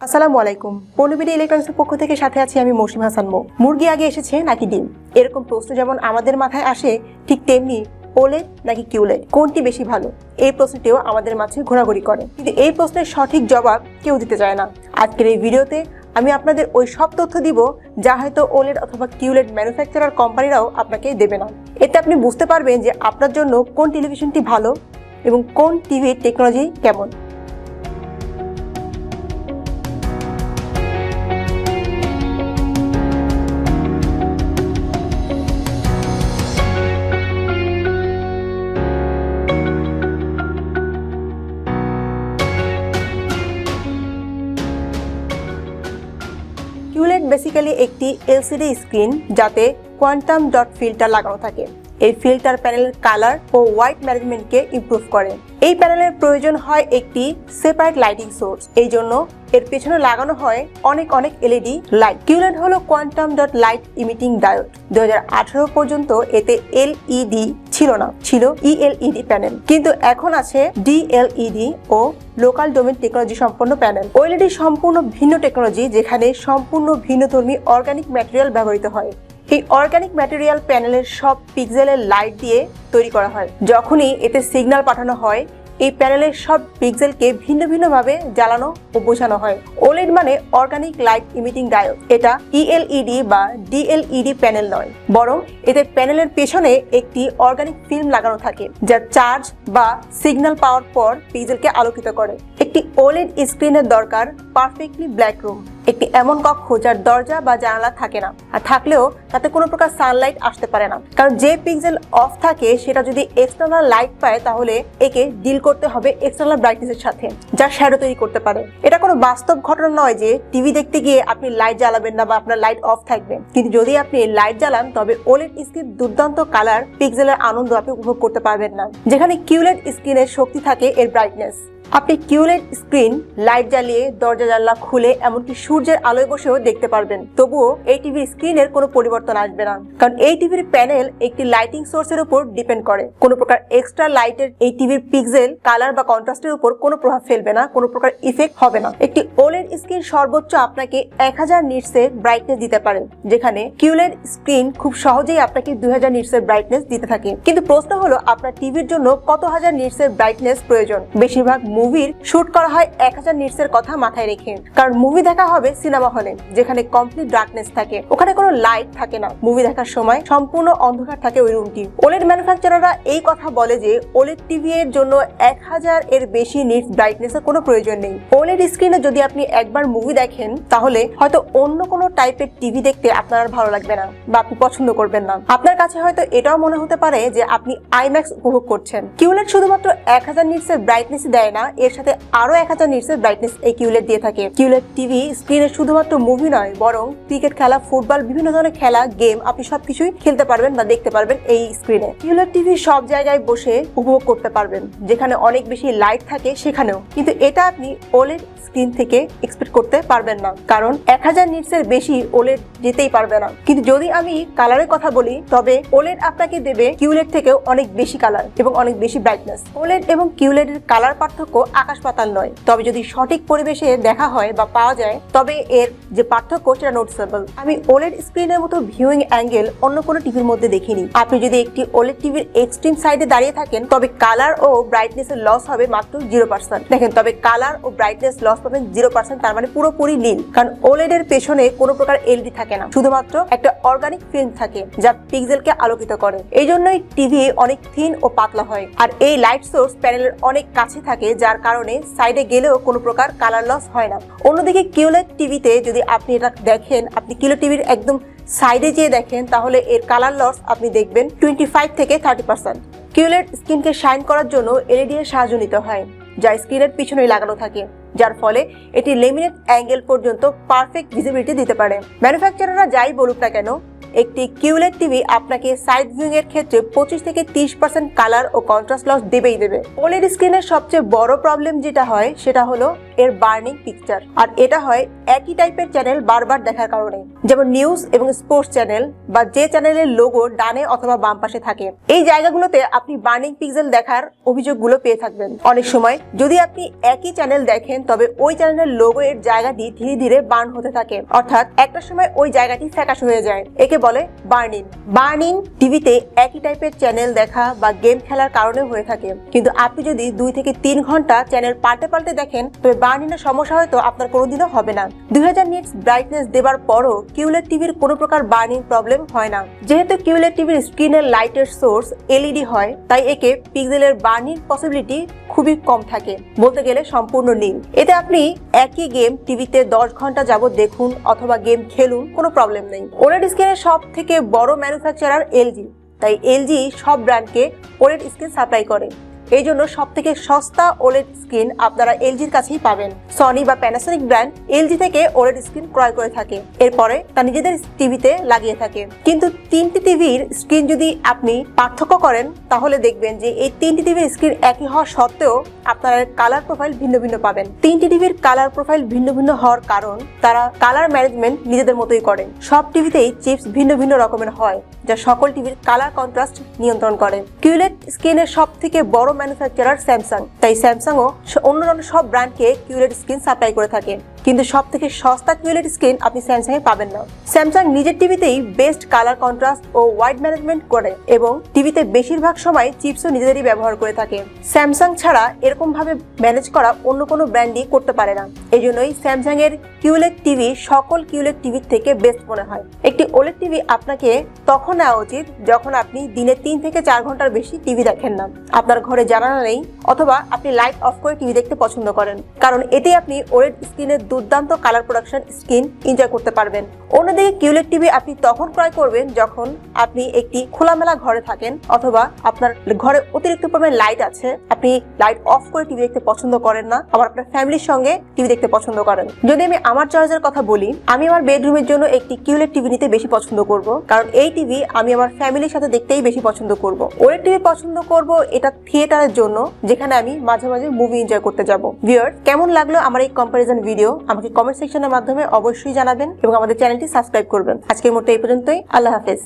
আসসালামু আলাইকুম। পল্লবী ইলেকট্রনিক্সের পক্ষ থেকে সাথে আছি আমি মৌসুমী হাসান মো। মুরগি আগে এসেছে নাকি ডিম, এরকম প্রশ্ন যেমন আমাদের মাথায় আসে, ঠিক তেমনি ওলেড নাকি কিউলেড কোনটি বেশি ভালো, এই প্রশ্নটিও আমাদের মাঝে ঘোরাঘুরি করে, কিন্তু এই প্রশ্নের সঠিক জবাব কেউ দিতে চায় না। আজকের এই ভিডিওতে আমি আপনাদের ওই সব তথ্য দিব যা হয়তো ওলেড অথবা কিউলেড ম্যানুফ্যাকচারার কোম্পানিরাও আপনাকে দেবে না। এতে আপনি বুঝতে পারবেন যে আপনার জন্য কোন টেলিভিশনটি ভালো এবং কোন টিভির টেকনোলজি কেমন। কিউলেড বেসিক্যালি একটি এলসিডি স্ক্রিন যাতে কোয়ান্টাম ডট ফিল্টার লাগানো থাকে। এই ফিল্টার প্যানেলের কালার ও হোয়াইট ম্যানেজমেন্টকে ইমপ্রুভ করে। এই প্যানেলের প্রয়োজন হয় একটি সেপারেট লাইটিং সোর্স, এই জন্য এর পেছনে লাগানো হয় অনেক এলইডি লাইট। কিউলেড হলো quantum dot light emitting diode. 2018 পর্যন্ত এতে এলইডি ছিল না, ছিল ইএলইডি প্যানেল, কিন্তু এখন আছে ডিএলইডি ও লোকাল ডোমেন টেকনোলজি সম্পন্ন প্যানেল। ওএলইডি সম্পূর্ণ ভিন্ন টেকনোলজি, যেখানে সম্পূর্ণ ভিন্নধর্মী অর্গানিক ম্যাটেরিয়াল ব্যবহৃত হয়। এই অর্গানিক ম্যাটেরিয়াল প্যানেলের সব পিক্সেলের লাইট দিয়ে তৈরি করা হয়। যখনই এতে সিগন্যাল পাঠানো হয়, এই প্যানেলের সব পিক্সেলকে ভিন্নভাবে জ্বালানো ও বোঝানো হয়। ওলেড মানে অর্গানিক লাইট ইমিটিং ডায়োড। এটা ইএলইডি বা ডিএলইডি প্যানেল নয়, বরং এতে প্যানেলের পেছনে একটি অর্গানিক ফিল্ম লাগানো থাকে, যা চার্জ বা সিগন্যাল পাওয়ার পর পিক্সেলকে আলোকিত করে। একটি ওলেড স্ক্রিনের দরকার পারফেক্টলি ব্ল্যাক রুম, একটি এমন কক্ষ যার দরজা বা জানালা থাকে না, আর থাকলেও তাতে কোনো প্রকার সানলাইট আসতে পারে না। কারণ যে পিক্সেল অফ থাকে সেটা যদি এক্সটার্নাল লাইট পায়, তাহলে একে ডিল করতে হবে এক্সটার্নাল ব্রাইটনেসের সাথে, যা শ্যাডো তৈরি করতে পারে। এটা কোনো বাস্তব ঘটনা নয় যে টিভি দেখতে গিয়ে আপনি লাইট জ্বালাবেন না বা আপনার লাইট অফ থাকবে, কিন্তু যদি আপনি লাইট জ্বালান তবে ওলেড স্ক্রিন দুর্দান্ত কালার পিক্সেলের আনন্দ আপনি উপভোগ করতে পারবেন না, যেখানে কিউলেড স্ক্রিনের শক্তি থাকে এর ব্রাইটনেস। আপনি কিউলেড স্ক্রিন লাইট জ্বালিয়ে, দরজা জানলা খুলে, এমনকি সূর্যের আলোয় বসেও দেখতে পারবেন, তবুও এই টিভির স্ক্রিনের কোনো পরিবর্তন আসবে না, কারণ এই টিভির প্যানেল একটি লাইটিং সোর্সের উপর ডিপেন্ড করে। কোনো প্রকার এক্সট্রা লাইটের এই টিভির পিক্সেল কালার বা কন্ট্রাস্টের উপর কোনো প্রভাব ফেলবে না, কোনো প্রকার ইফেক্ট হবে না। একটি ওলেড স্ক্রিন সর্বোচ্চ আপনাকে 1000 নিটসের ব্রাইটনেস দিতে পারে, যেখানে কিউলেড স্ক্রিন খুব সহজেই আপনাকে 2000 নিটসের ব্রাইটনেস দিতে থাকে। কিন্তু প্রশ্ন হলো, আপনার টিভির জন্য কত হাজার নিটসের ব্রাইটনেস প্রয়োজন? বেশিরভাগ মুভির শুট করা হয় 1000 নিটসের কথা মাথায় রেখে, কারণ মুভি দেখা হবে সিনেমা হলে, যেখানে কমপ্লিট ডার্কনেস থাকে, ওখানে কোনো লাইট থাকে না। মুভি দেখার সময় সম্পূর্ণ অন্ধকার থাকে ওই রুমটি। ওলেড ম্যানুফ্যাকচারাররা এই কথা বলে যে ওলেড টিভি এর জন্য 1000 এর বেশি নিটস ব্রাইটনেসের কোনো প্রয়োজন নেই। ওলেড স্ক্রিনে যদি আপনি একবার মুভি দেখেন, তাহলে হয়তো অন্য কোনো টাইপের টিভি দেখতে আপনার আর ভালো লাগবে না বা আপনি পছন্দ করবেন না। আপনার কাছে হয়তো এটাও মনে হতে পারে যে আপনি আইম্যাক্স উপভোগ করছেন। কিউলেড শুধুমাত্র 1000 নিটসের ব্রাইটনেসই দেয় না, এর সাথে আরো 1000 নিটসের ব্রাইটনেস এই কিউলেড দিয়ে থাকে। কিউলেড টিভি স্ক্রিনে শুধুমাত্র মুভি নয়, বরং ক্রিকেট খেলা, ফুটবল, বিভিন্ন ধরনের খেলা, গেম, আপনি সবকিছুই খেলতে পারবেন বা দেখতে পারবেন এই স্ক্রিনে। কিউলেড টিভি সব জায়গায় বসে উপভোগ করতে পারবেন, যেখানে অনেক বেশি লাইট থাকে সেখানেও, কিন্তু এটা আপনি ওলেড স্ক্রিন থেকে এক্সপেক্ট করতে পারবেন না, কারণ 1000 নিটসের বেশি ওলেড যেতেই পারবে না। কিন্তু যদি আমি কালারের কথা বলি, তবে ওলেড আপনাকে দেবে কিউলেড থেকেও অনেক বেশি কালার এবং অনেক বেশি ব্রাইটনেস। ওলেড এবং কিউলেডের কালার পার্থক্য আকাশ পাতাল নয়, তবে যদি সঠিক পরিবেশে দেখা হয় বা পাওয়া যায়, তবে এর যে পার্থক্য সেটা নোটিসেবল। আমি ওলেড স্ক্রিনের মতো ভিউইং অ্যাঙ্গেল অন্য কোনো টিভির মধ্যে দেখিনি। আপনি যদি একটি ওলেড টিভির এক্সট্রিম সাইডে দাঁড়িয়ে থাকেন, তবে কালার ও ব্রাইটনেসের লস হবে মাত্র 0%। দেখেন, তবে কালার ও ব্রাইটনেস লস পাবেন 0%, তার মানে পুরোপুরি নীল, কারণ ওলেড এর পেছনে কোনো প্রকার এলইডি থাকে না, শুধুমাত্র একটা অর্গানিক ফিল্ম থাকে যা পিক্সেলকে আলোকিত করে। এই জন্যই টিভি অনেক থিন ও পাতলা হয়, আর এই লাইট সোর্স প্যানেলের অনেক কাছে থাকে, যার কারণে সাইডে গেলেও কোনো প্রকার কালার লস হয় না। অন্যদিকে কিউলেড টিভিতে যদি আপনি এটা দেখেন, আপনি কিউলেড টিভির একদম সাইডে যেয়ে দেখেন, তাহলে এর কালার লস আপনি দেখবেন 25 থেকে 30%। কিউলেড স্ক্রিনকে শাইন করার জন্য এলইডি এর সাহায্য নিতে হয়, যা স্ক্রিনের পিছনেই লাগানো থাকে, যার ফলে এটি লেমিনেট অ্যাঙ্গেল পর্যন্ত পারফেক্ট ভিজিবিলিটি দিতে পারে। ম্যানুফ্যাকচারাররা যাই বলুক না কেন, একটি কিউলেড টিভি আপনাকে সাইড ভিউইং এর ক্ষেত্রে 25 থেকে 30% কালার ও কন্ট্রাস্ট লস দেবেই দেবে। ওলেড স্ক্রিনের সবচেয়ে বড় প্রবলেম যেটা হয় সেটা হলো এর বার্নিং পিকচার, আর এটা হয় একই টাইপের চ্যানেল বারবার দেখার কারণে, যেমন নিউজ এবং স্পোর্টস চ্যানেল বা যে চ্যানেলের লোগো ডানে অথবা বাম পাশে থাকে। এই জায়গাগুলোতে আপনি বার্নিং পিক্সেল দেখার অভিযোগগুলো পেয়ে থাকবেন। অনেক সময় যদি আপনি একই চ্যানেল দেখেন, তবে ওই চ্যানেলের লোগো এর জায়গাটি ধীরে ধীরে বার্ন হতে থাকে, অর্থাৎ একটা সময় ওই জায়গাটি ফ্যাকাশে হয়ে যায়। একে বলে বার্নিং। বার্নিং টিভিতে একই টাইপের চ্যানেল দেখা বা গেম খেলার কারণে হয়ে থাকে, কিন্তু আপনি যদি 2 থেকে 3 ঘন্টা চ্যানেল পাল্টে পাল্টে দেখেন তবে বার্নিং এর সমস্যা হয়তো আপনার কোনোদিনও হবে না। 2000 নিটস ব্রাইটনেস দেবার পরও কিউলেড টিভির কোনো প্রকার বার্নিং প্রবলেম হয় না। যেহেতু কিউলেড টিভির স্ক্রিনের লাইটের সোর্স এলইডি হয়, তাই একে পিক্সেলের বার্নিং পসিবিলিটি খুবই কম থাকে, বলতে গেলে সম্পূর্ণ নীল। এতে আপনি একই গেম টিভিতে 10 ঘন্টা যাবত দেখুন অথবা গেম খেলুন, কোনো প্রবলেম নেই। ওলেড স্ক্রিনের সব থেকে বড় ম্যানুফ্যাকচারার এলজি, তাই এলজি সব ব্র্যান্ডকে ওলেড স্ক্রিন সাপ্লাই করে। এই জন্য সব থেকে সস্তা ওলেড স্ক্রিন আপনারা এলজির কাছেই পাবেন। সনি বা প্যানাসোনিক ব্র্যান্ড এলজি থেকে ওলেড স্ক্রিন ক্রয় করে থাকে, এরপরে তা নিজেদের টিভিতে লাগিয়ে থাকে। কিন্তু 3টি টিভির স্ক্রিন যদি আপনি পার্থক্য করেন তাহলে দেখবেন যে এই 3টি টিভির স্ক্রিন একই হওয়া সত্ত্বেও আপনারা কালার প্রোফাইল ভিন্ন ভিন্ন পাবেন। 3টি টিভির কালার প্রোফাইল ভিন্ন ভিন্ন হওয়ার কারণ তারা কালার ম্যানেজমেন্ট নিজেদের মতোই করেন। সব টিভিতেই চিপস ভিন্ন ভিন্ন রকমের হয়, যা সকল টিভির কালার কন্ট্রাস্ট নিয়ন্ত্রণ করে। কিউলেড স্ক্রিনের সব থেকে বড় ম্যানুফ্যাকচারার স্যামসাং, তাই স্যামসাংও অন্যান্য সব ব্র্যান্ডকে কিউলেড স্ক্রিন সাপ্লাই করে থাকে। কিন্তু সব থেকে সস্তা কিউলেড স্ক্রিন আপনি স্যামসাং এ পাবেন না। স্যামসাং নিজের টিভিতেই বেস্ট কালার কন্ট্রাস্ট ও ওয়াইড ম্যানেজমেন্ট করে এবং টিভিতে বেশিরভাগ সময় চিপসও নিজেদেরই ব্যবহার করে থাকে। স্যামসাং ছাড়া এরকম ভাবে ম্যানেজ করা অন্য কোনো ব্র্যান্ডই করতে পারে না। এই জন্যই স্যামসাং এর কিউলেড টিভি সকল কিউলেড টিভির থেকে বেস্ট মনে হয়। একটি ওলেড টিভি আপনাকে তখন নেওয়া উচিত যখন আপনি দিনে 3 থেকে 4 ঘন্টার বেশি টিভি দেখেন না, আপনার ঘরে জানালা নেই অথবা আপনি লাইট অফ করে টিভি দেখতে পছন্দ করেন, কারণ এতে আপনি ওলেড স্ক্রিনের দুর্দান্ত কালার প্রোডাকশন স্ক্রিন এনজয় করতে পারবেন। অন্যদিকে কিউলেড টিভি আপনি তখন ক্রয় করবেন যখন আপনি একটি খোলামেলা ঘরে থাকেন অথবা আপনার ঘরে অতিরিক্ত পরিমাণে লাইট আছে, আপনি লাইট অফ করে টিভি দেখতে পছন্দ করেন না, আবার আপনার ফ্যামিলির সঙ্গে টিভি দেখতে পছন্দ করেন। যদি আমি আমার চয়েসের কথা বলি, আমি আমার বেডরুমের জন্য একটি কিউলেড টিভি নিতে বেশি পছন্দ করব, কারণ এই টিভি আমি আমার ফ্যামিলির সাথে দেখতেই বেশি পছন্দ করব। ওলেড টিভি পছন্দ করব এটা থিয়েটারের জন্য, যেখানে আমি মাঝে মাঝে মুভি এনজয় করতে যাব। ভিউয়ার্স, কেমন লাগলো আমার এই কম্পারিজন ভিডিও আমাকে কমেন্ট সেকশনের মাধ্যমে অবশ্যই জানাবেন এবং আমাদের চ্যানেলটি সাবস্ক্রাইব করবেন। আজকের মতো এই পর্যন্তই। আল্লাহ হাফেজ।